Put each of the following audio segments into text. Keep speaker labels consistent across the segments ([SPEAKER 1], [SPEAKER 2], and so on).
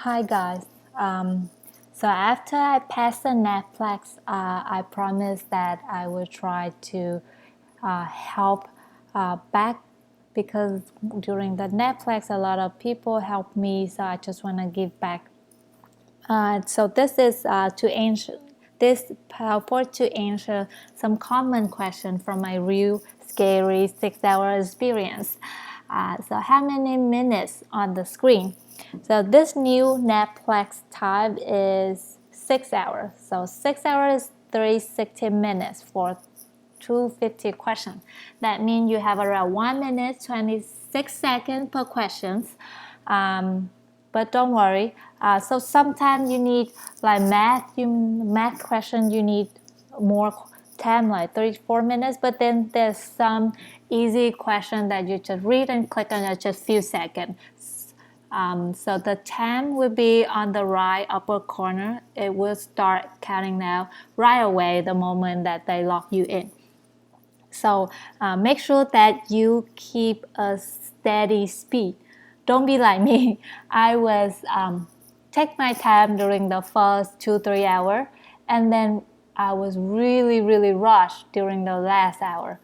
[SPEAKER 1] Hi guys. So after I pass the NAPLEX, I promised that I will try to help back because during the NAPLEX a lot of people helped me, so I just want to give back. So this is to answer this PowerPoint to answer some common questions from my real scary 6-hour experience. So how many minutes on the screen? So this new NAPLEX type is 6 hours. So 6 hours, 360 minutes for 250 questions. That means you have around 1 minute 26 seconds per questions. But don't worry. So sometimes you need like math question. You need more time, like 3-4 minutes. But then there's some easy question that you just read and click on in just few seconds. So the time will be on the right upper corner. It will start counting down right away the moment that they log you in. So make sure that you keep a steady speed. Don't be like me. I was take my time during the first 2-3 hours, and then I was really rushed during the last hour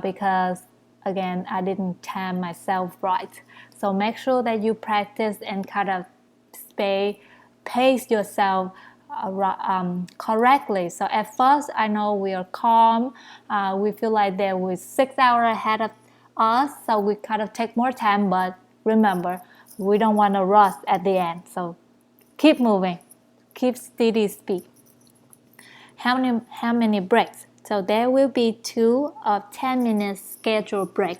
[SPEAKER 1] because again I didn't time myself right. So make sure that you practice and kind of pace yourself correctly. So at first, I know we are calm. We feel like there was 6 hours ahead of us, so we kind of take more time. But remember, we don't want to rush at the end. So keep moving, keep steady speed. How many breaks? So there will be 2 of 10 minutes scheduled break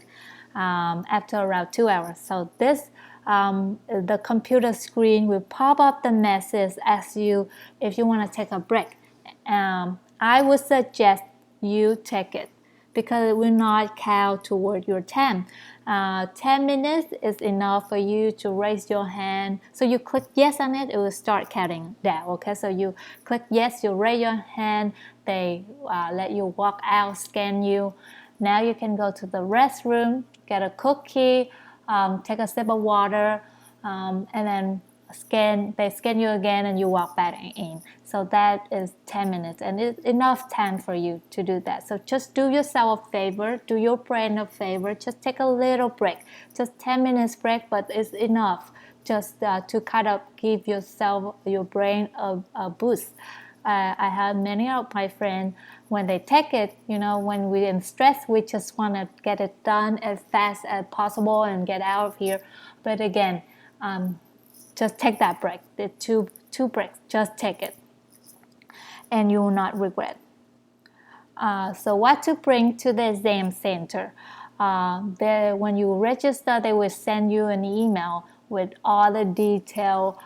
[SPEAKER 1] after around 2 hours. So this the computer screen will pop up the message as you if you want to take a break. I would suggest you take it because it will not count toward your time. 10 minutes is enough for you to raise your hand. So you click yes on it, it will start counting down. Okay, so you click yes, you raise your hand, they let you walk out, scan you. Now you can go to the restroom, get a cookie, take a sip of water, and then they scan you again and you walk back in. So that is 10 minutes and it's enough time for you to do that. So just do yourself a favor, do your brain a favor, just take a little break, just 10 minutes break, but it's enough just to kind of give your brain a boost. I have many of my friends, when they take it, when we're in stress, we just want to get it done as fast as possible and get out of here. But again, just take that break, the two breaks, just take it, and you will not regret. So what to bring to the exam center? When you register, they will send you an email with all the detailed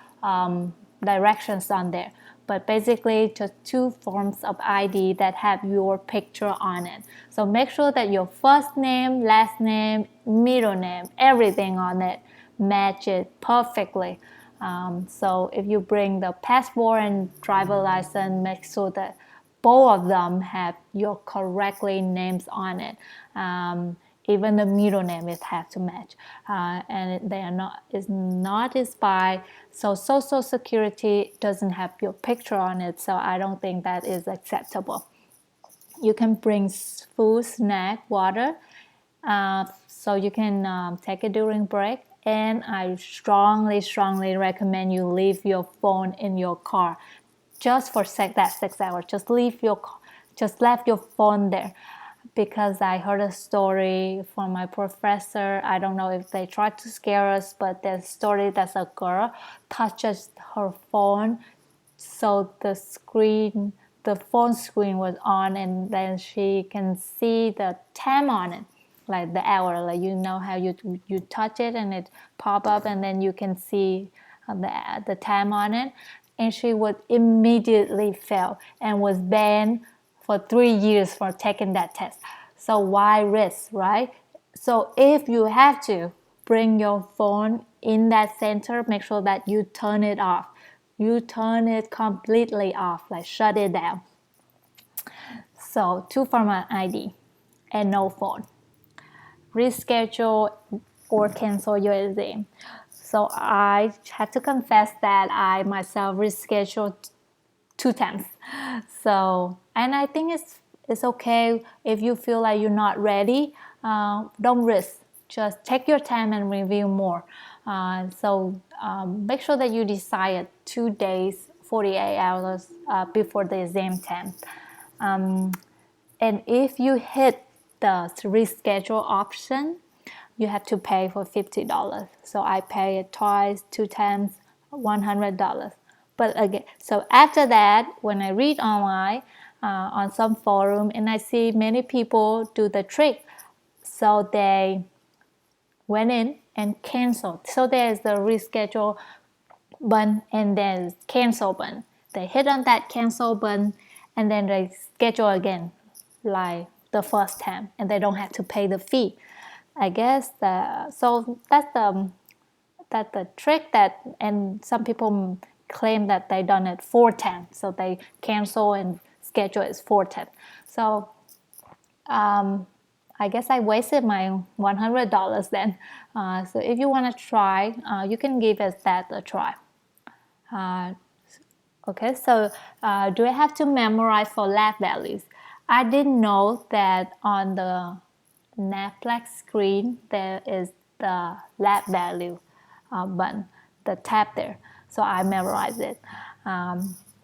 [SPEAKER 1] directions on there. But basically, just 2 forms of ID that have your picture on it. So make sure that your first name, last name, middle name, everything on it match it perfectly. So if you bring the passport and driver license, make sure that both of them have your correctly names on it. Even the middle name is have to match, and they are not is not expired. So Social Security doesn't have your picture on it, so I don't think that is acceptable. You can bring food, snack, water, so you can take it during break. And I strongly recommend you leave your phone in your car, just for that 6 hours. Just left your phone there, because I heard a story from my professor. I don't know if they tried to scare us, but there's a story that a girl touches her phone, so the phone screen was on, and then she can see the time on it, like the hour, like how you touch it and it pop up, and then you can see the time on it, and she would immediately fail and was banned for 3 years for taking that test. So why risk, right? So if you have to bring your phone in that center, make sure that you turn it off. You turn it completely off, like shut it down. So 2 format ID and no phone. Reschedule or cancel your exam. So I have to confess that I myself rescheduled 2 times. So, and I think it's okay if you feel like you're not ready. Don't risk. Just take your time and review more. Make sure that you decide 2 days, 48 hours before the exam time. And if you hit the reschedule option, you have to pay for $50. So I pay it twice, 2 times, $100. But again, so after that, when I read online on some forum and I see many people do the trick, so they went in and canceled. So there's the reschedule button and then cancel button. They hit on that cancel button and then they schedule again, like the first time, and they don't have to pay the fee. I guess so that's the trick that, and some people claim that they done it 4 times, so they cancel and schedule it 4 times. So I guess I wasted my $100 then. So if you want to try, you can give it that a try. Okay, so do I have to memorize for lab values? I didn't know that on the NAPLEX screen there is the lab value button, the tab there. So I memorized it.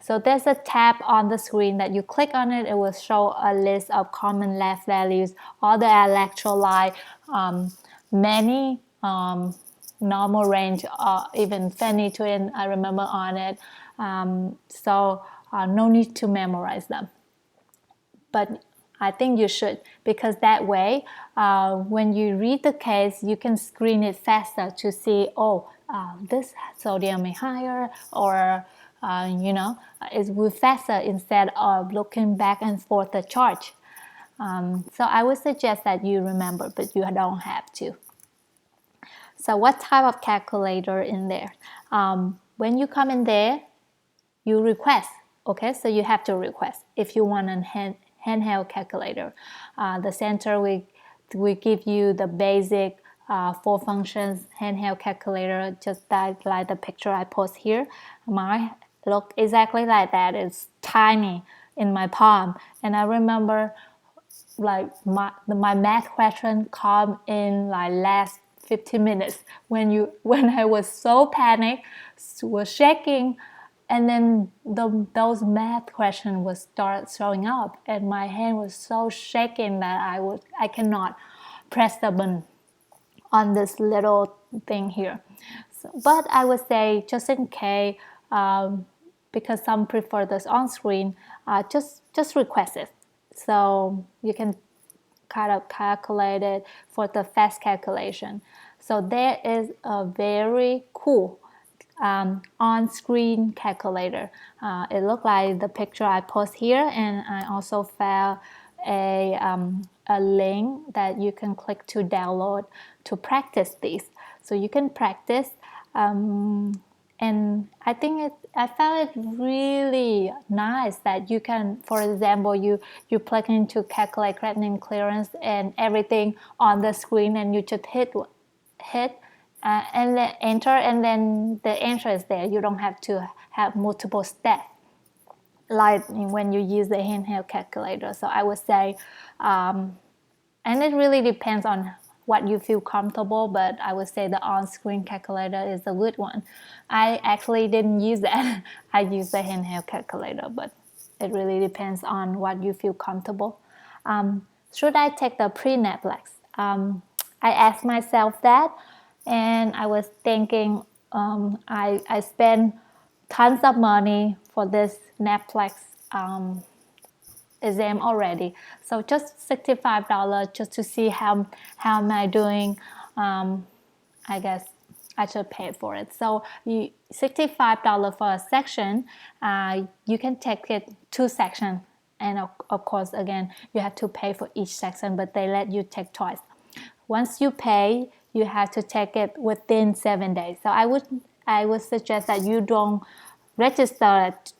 [SPEAKER 1] So there's a tab on the screen that you click on it, it will show a list of common lab values, all the electrolyte, many normal range, even phenytoin, I remember on it. No need to memorize them. But I think you should, because that way, when you read the case, you can screen it faster to see, this sodium is higher, or it will faster instead of looking back and forth the chart. So I would suggest that you remember, but you don't have to. So what type of calculator in there? When you come in there, you request. Okay, so you have to request if you want a handheld calculator. The center we give you the basic 4 functions handheld calculator, just like the picture I post here. Mine look exactly like that. It's tiny in my palm, and I remember like my math question come in like last 15 minutes when I was so panicked, was shaking, and then those math questions would start showing up, and my hand was so shaking that I cannot press the button on this little thing here. But I would say, just in case, because some prefer this on screen, just request it. So you can kind of calculate it for the fast calculation. So there is a very cool on-screen calculator. It looked like the picture I post here, and I also found a link that you can click to download to practice this. So you can practice, and I found it really nice that you can, for example, you plug in to calculate creatinine clearance and everything on the screen, and you just hit and then enter, and then the answer is there. You don't have to have multiple steps like when you use the handheld calculator. So I would say, and it really depends on what you feel comfortable, but I would say the on-screen calculator is a good one. I actually didn't use that. I used the handheld calculator, but it really depends on what you feel comfortable. Should I take the pre-NAPLEX? I asked myself that, and I was thinking, I spent tons of money for this NAPLEX exam already, so just $65 just to see how am I doing. I guess I should pay for it. So $65 for a section, you can take it 2 sections, and of course again you have to pay for each section, but they let you take twice. Once you pay, you have to take it within 7 days. So I would suggest that you don't register it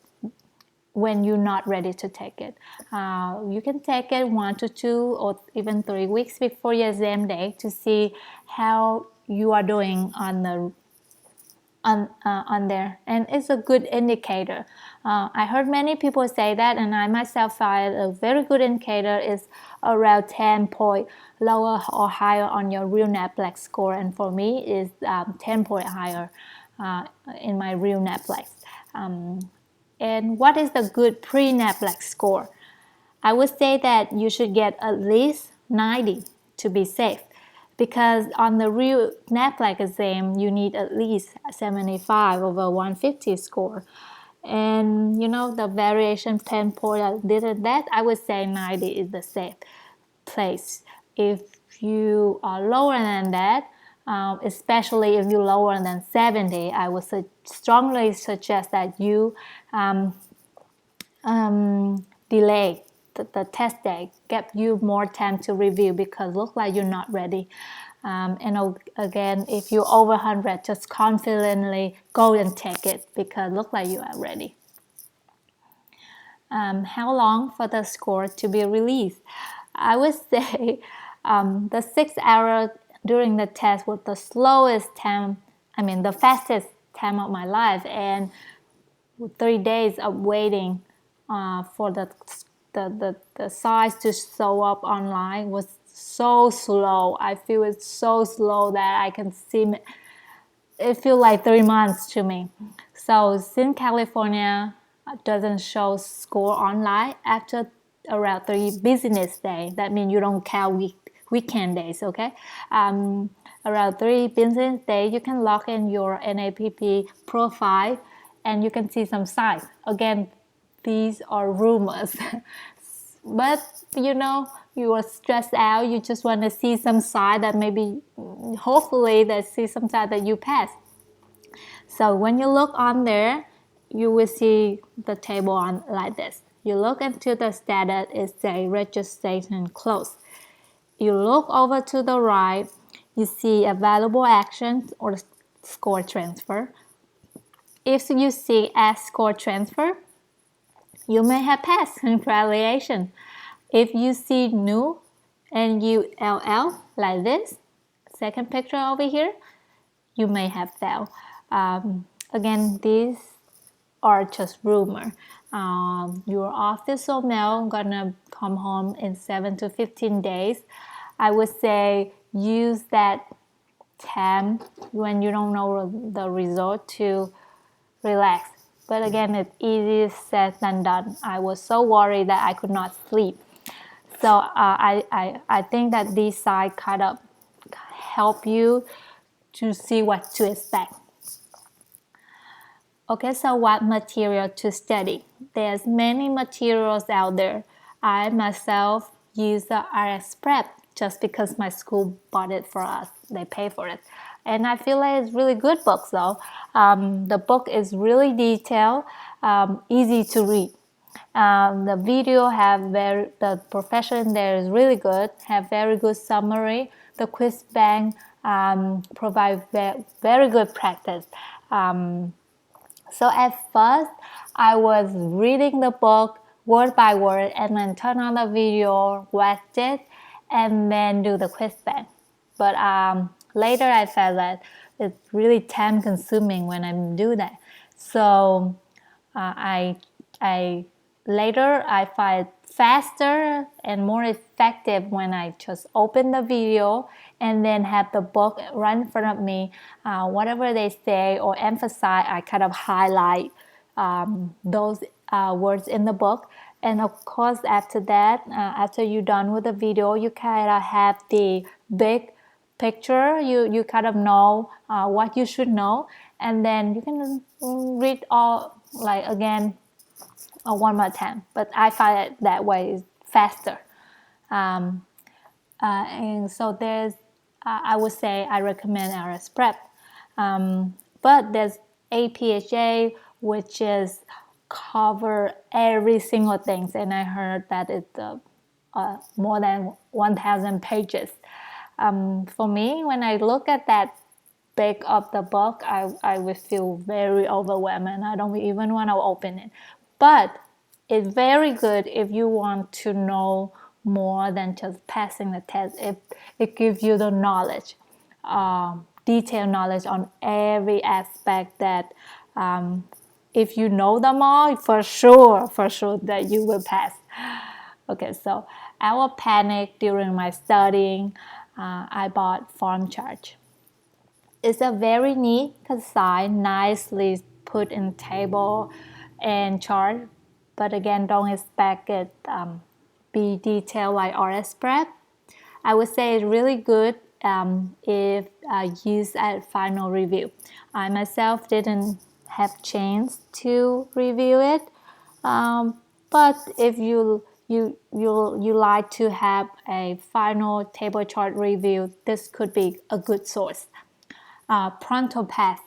[SPEAKER 1] when you're not ready to take it. You can take it 1 to 2 or even 3 weeks before your exam day to see how you are doing on the on there, and it's a good indicator. I heard many people say that, and I myself find a very good indicator is around 10 point lower or higher on your real NAPLEX score, and for me is 10 point higher in my real NAPLEX. And what is the good pre-NAPLEX score? I would say that you should get at least 90 to be safe, because on the real NAPLEX exam you need at least 75 over 150 score, and you know the variation 10 point this and that. I would say 90 is the safe place. If you are lower than that, especially if you're lower than 70, I would strongly suggest that you delay the test day, give you more time to review, because look like you're not ready. And again, if you're over 100, just confidently go and take it, because look like you are ready. How long for the score to be released? I would say the 6 hours during the test was the slowest time, the fastest time of my life, and 3 days of waiting for the size to show up online was so slow. I feel it's so slow that I can see it feel like 3 months to me. So since California doesn't show score online after around 3 business days, that means you don't count weekend days, okay? Around 3 business days, you can log in your NAPP profile and you can see some signs. Again, these are rumors. But you know, you are stressed out, you just want to see some sign that maybe, hopefully they see some sign that you pass. So when you look on there, you will see the table on like this. You look into the status, it says registration closed. You look over to the right, you see available actions or score transfer. If you see as score transfer, you may have passed. Congratulations. If you see new NULL like this, second picture over here, you may have failed. Again, these are just rumor. Your official mail gonna come home in 7 to 15 days. I would say use that time when you don't know the result to relax. But again, it's easier said than done. I was so worried that I could not sleep. So I think that these sites kind of help you to see what to expect. Okay, so what material to study? There's many materials out there. I myself use the RS Prep just because my school bought it for us. They pay for it. And I feel like it's really good books though. The book is really detailed, easy to read. The video the profession there is really good, have very good summary. The quiz bank provide very good practice. So at first, I was reading the book word by word and then turn on the video, watch it, and then do the quiz bank. But later I felt that it's really time consuming when I do that. So later I find faster and more effective when I just open the video and then have the book right in front of me. Whatever they say or emphasize, I kind of highlight those words in the book. And of course, after that, after you're done with the video, you kind of have the big picture. You kind of know what you should know, and then you can read all again one more time. But I find it that way is faster. And so there's, I would say I recommend RS Prep. But there's APHA, which is cover every single thing, and I heard that it's more than 1,000 pages. For me, when I look at that big of the book, I would feel very overwhelmed and I don't even want to open it. But it's very good if you want to know more than just passing the test. It gives you the knowledge. detailed knowledge on every aspect that if you know them all, for sure that you will pass. Okay, so I was panic during my studying. I bought form chart. It's a very neat design, nicely put in table and chart. But again, don't expect it be detailed like RS Prep. I would say it's really good if used at final review. I myself didn't have chance to review it, but if you like to have a final table chart review, this could be a good source. Pronto Path.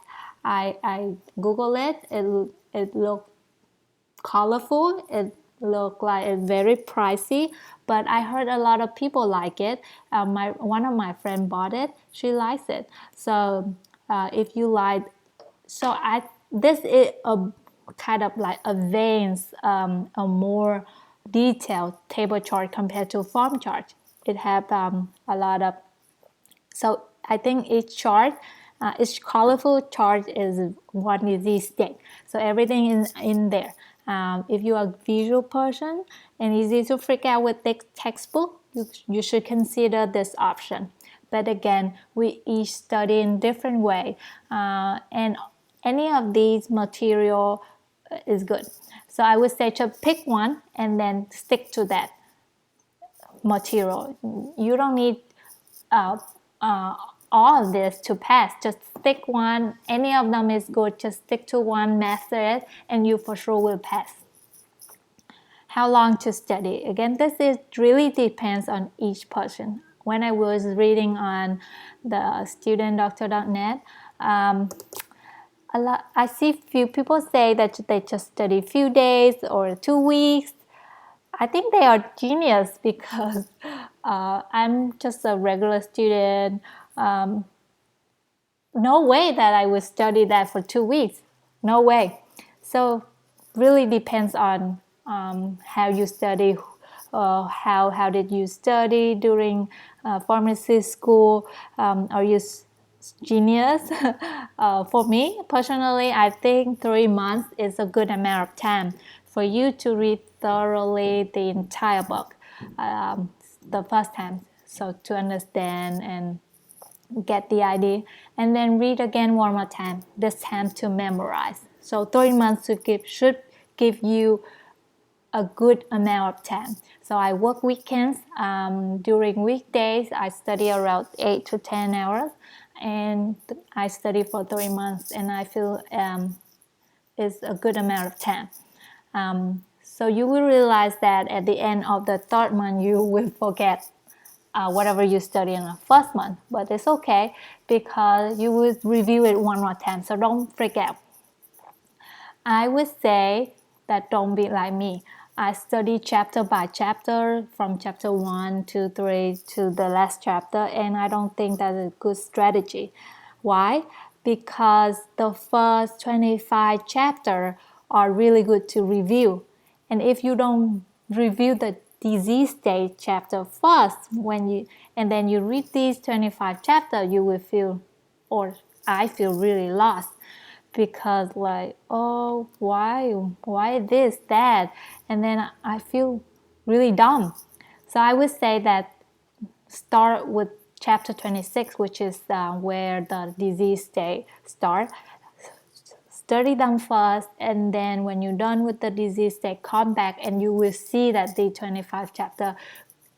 [SPEAKER 1] I Google it. It looked colorful. It looked like it's very pricey, but I heard a lot of people like it. One of my friends bought it. She likes it. So if you like, this is a kind of like advanced, a more detailed table chart compared to form chart. It have a lot of, so I think each colorful chart is one disease state. So everything is in there. If you are a visual person and easy to freak out with textbook, you should consider this option. But again, we each study in different way, and any of these material is good. So I would say to pick one and then stick to that material. You don't need uh, all of this to pass. Just stick one. Any of them is good. Just stick to one method and you for sure will pass. How long to study? Again, this is really depends on each person. When I was reading on the studentdoctor.net, I see few people say that they just study few days or 2 weeks. I think they are genius because I'm just a regular student. No way that I would study that for 2 weeks. No way. So really depends on how you study. How did you study during pharmacy school? Are you genius? For me personally, I think 3 months is a good amount of time for you to read thoroughly the entire book the first time, so to understand and get the idea, and then read again one more time, this time to memorize. So 3 months should give you a good amount of time. So I work weekends. During weekdays, I study around 8 to 10 hours, and I study for 3 months, and I feel it's a good amount of time. So you will realize that at the end of the third month, you will forget whatever you study in the first month, but it's okay because you will review it one more time, so don't freak out. I would say that don't be like me. I study chapter by chapter from chapter 1 to 3 to the last chapter, and I don't think that's a good strategy. Why? Because the first 25 chapters are really good to review. And if you don't review the disease state chapter first, and then you read these 25 chapters, you will feel, or I feel really lost because like, oh, why this, that, and then I feel really dumb. So I would say that start with chapter 26, which is where the disease state start. Study them first, and then when you're done with the disease state, come back and you will see that the 25 chapter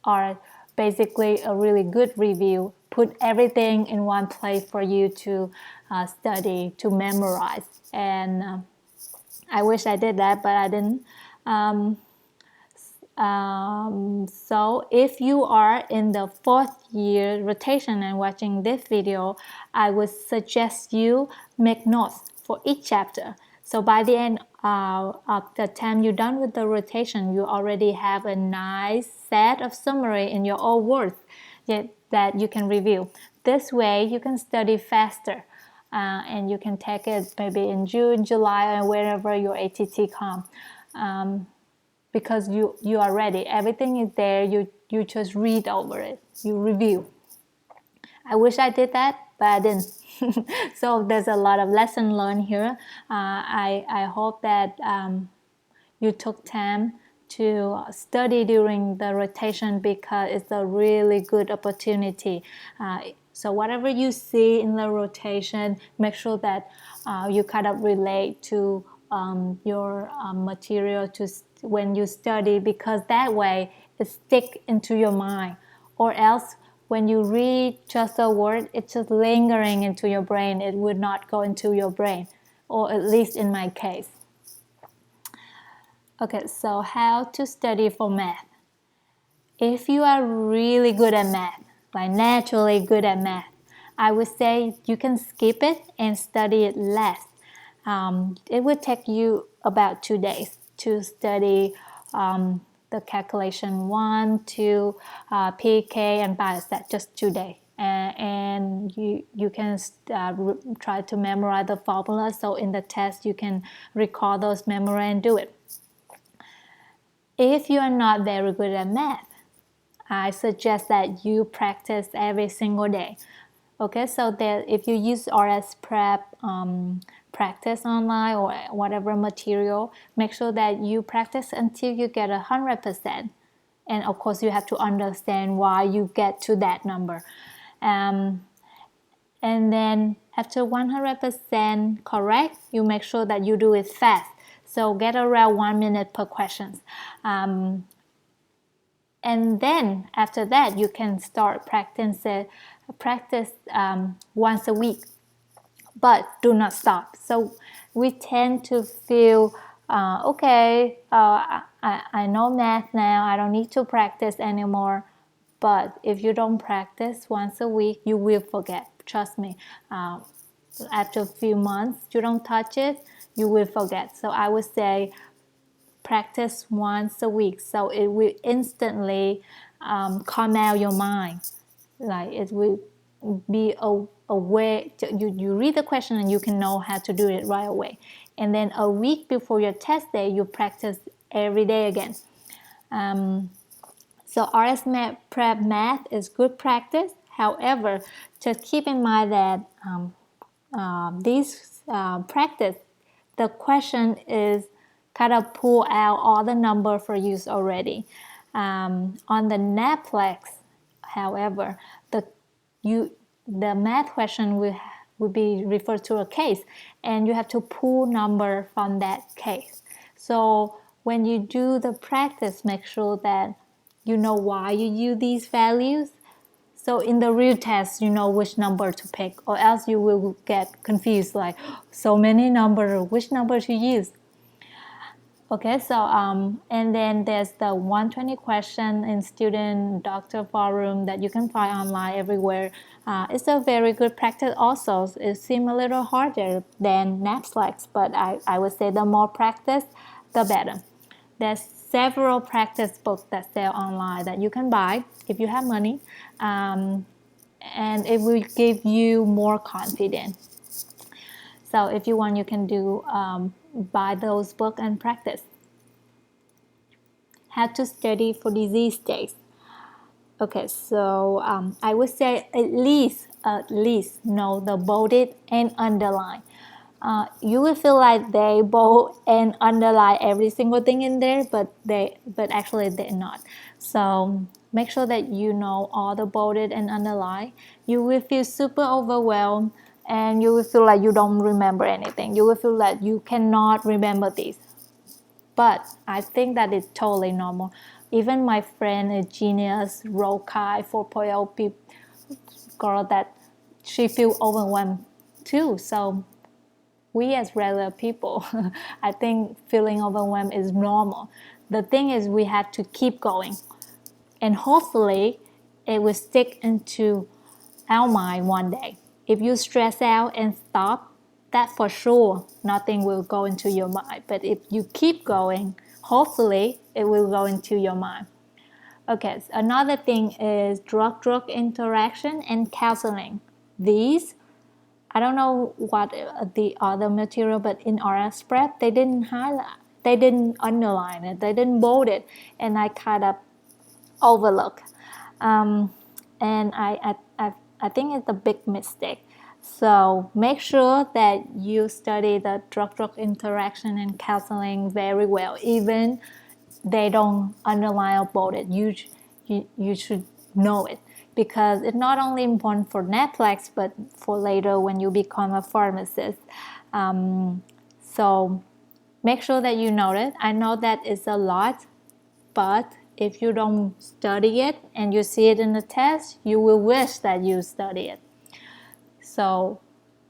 [SPEAKER 1] are basically a really good review. Put everything in one place for you to study, to memorize. And I wish I did that, but I didn't. So if you are in the 4th year rotation and watching this video, I would suggest you make notes for each chapter. So by the end of the time you're done with the rotation, you already have a nice set of summary in your own words that you can review. This way you can study faster. And you can take it maybe in June, July, or wherever your ATT comes. Because you are ready. Everything is there. You just read over it. You review. I wish I did that, but I didn't. So there's a lot of lesson learned here. I hope that you took time to study during the rotation because it's a really good opportunity. So whatever you see in the rotation, make sure that you kind of relate to your material to when you study, because that way it stick into your mind. Or else when you read just a word, it's just lingering into your brain. It would not go into your brain, or at least in my case. Okay, so how to study for math? If you are really good at math, like naturally good at math, I would say you can skip it and study it less. It would take you about 2 days to study the calculation 1, 2, PK, and biostat, just 2 days. And you can try to memorize the formula, so in the test you can recall those memory and do it. If you are not very good at math, I suggest that you practice every single day. Okay, so that if you use RS Prep practice online or whatever material, make sure that you practice until you get 100%. And of course, you have to understand why you get to that number. And then after 100% correct, you make sure that you do it fast. So get around 1 minute per question. And then after that, you can start practice once a week, but do not stop. So we tend to feel, okay, I know math now, I don't need to practice anymore. But if you don't practice once a week, you will forget. Trust me. After a few months, you don't touch it, you will forget. So I would say practice once a week, so it will instantly calm out your mind. Like it will be a way you read the question and you can know how to do it right away. And then a week before your test day, you practice every day again. So RS Prep Math is good practice. However, just keep in mind that these practice, the question is kind of pull out all the number for use already. On the NAPLEX, however, the math question will be referred to a case, and you have to pull number from that case. So when you do the practice, make sure that you know why you use these values. So in the real test, you know which number to pick, or else you will get confused, like so many numbers, which number to use. Okay, so and then there's the 120 question in student doctor forum that you can find online everywhere. It's a very good practice also. It seems a little harder than NAPLEX, but I would say the more practice, the better. There's several practice books that sell online that you can buy if you have money, and it will give you more confidence. So if you want, you can do buy those books and practice. How to study for disease states. Okay, so I would say at least know the bolded and underline. You will feel like they bold and underline every single thing in there, but actually they're not. So make sure that you know all the bolded and underline. You will feel super overwhelmed, and you will feel like you don't remember anything. You will feel like you cannot remember this. But I think that is totally normal. Even my friend, a genius, Rokai 4.0 girl, that she feel overwhelmed too. So we as regular people, I think feeling overwhelmed is normal. The thing is we have to keep going. And hopefully it will stick into our mind one day. If you stress out and stop, that for sure nothing will go into your mind. But if you keep going, hopefully it will go into your mind. Okay, so another thing is drug-drug interaction and counseling. These, I don't know what the other material, but in RS Prep, they didn't highlight, they didn't underline it, they didn't bold it, and I kind of overlook. And I I think it's a big mistake. So make sure that you study the drug-drug interaction and counseling very well, even they don't underline about it. You should know it, because it's not only important for NAPLEX but for later when you become a pharmacist. So make sure that you know it. I know that it's a lot, but if you don't study it and you see it in the test, you will wish that you study it. So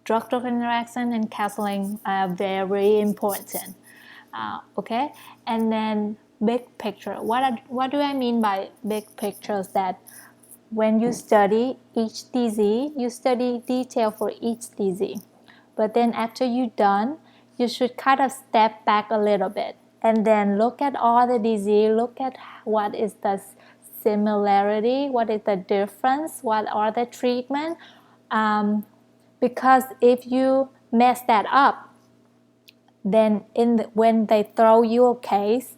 [SPEAKER 1] drug-drug interaction and counseling are very important. Okay, and then big picture. What do I mean by big pictures? That when you study each disease, you study detail for each disease. But then after you're done, you should kind of step back a little bit and then look at all the disease, look at what is the similarity, what is the difference, what are the treatment. Because if you mess that up, then when they throw you a case,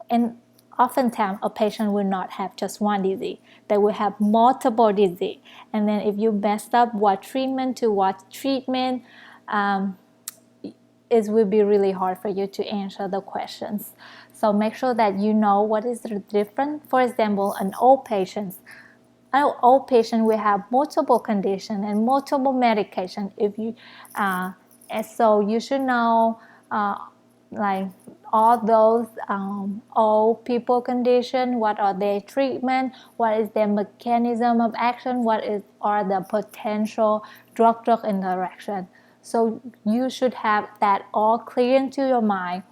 [SPEAKER 1] and oftentimes a patient will not have just one disease, they will have multiple disease, and then if you messed up what treatment to what treatment, it will be really hard for you to answer the questions. So make sure that you know what is the difference. For example, an old patient will have multiple conditions and multiple medication. If you, and so you should know, like all those old people condition, what are their treatment, what is their mechanism of action, are the potential drug-drug interaction. So you should have that all clear into your mind.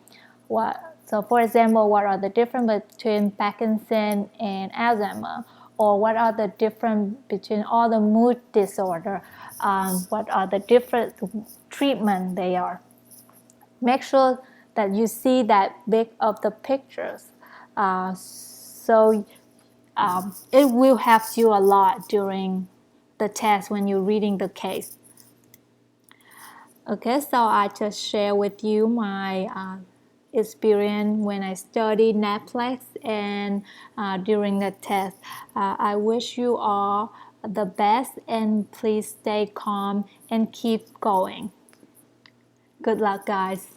[SPEAKER 1] So for example, what are the difference between Parkinson and Alzheimer? Or what are the difference between all the mood disorder? What are the different treatment they are? Make sure that you see that big of the pictures. So it will help you a lot during the test when you're reading the case. Okay, so I just share with you my experience when I studied NAPLEX and during the test. I wish you all the best, and please stay calm and keep going. Good luck, guys.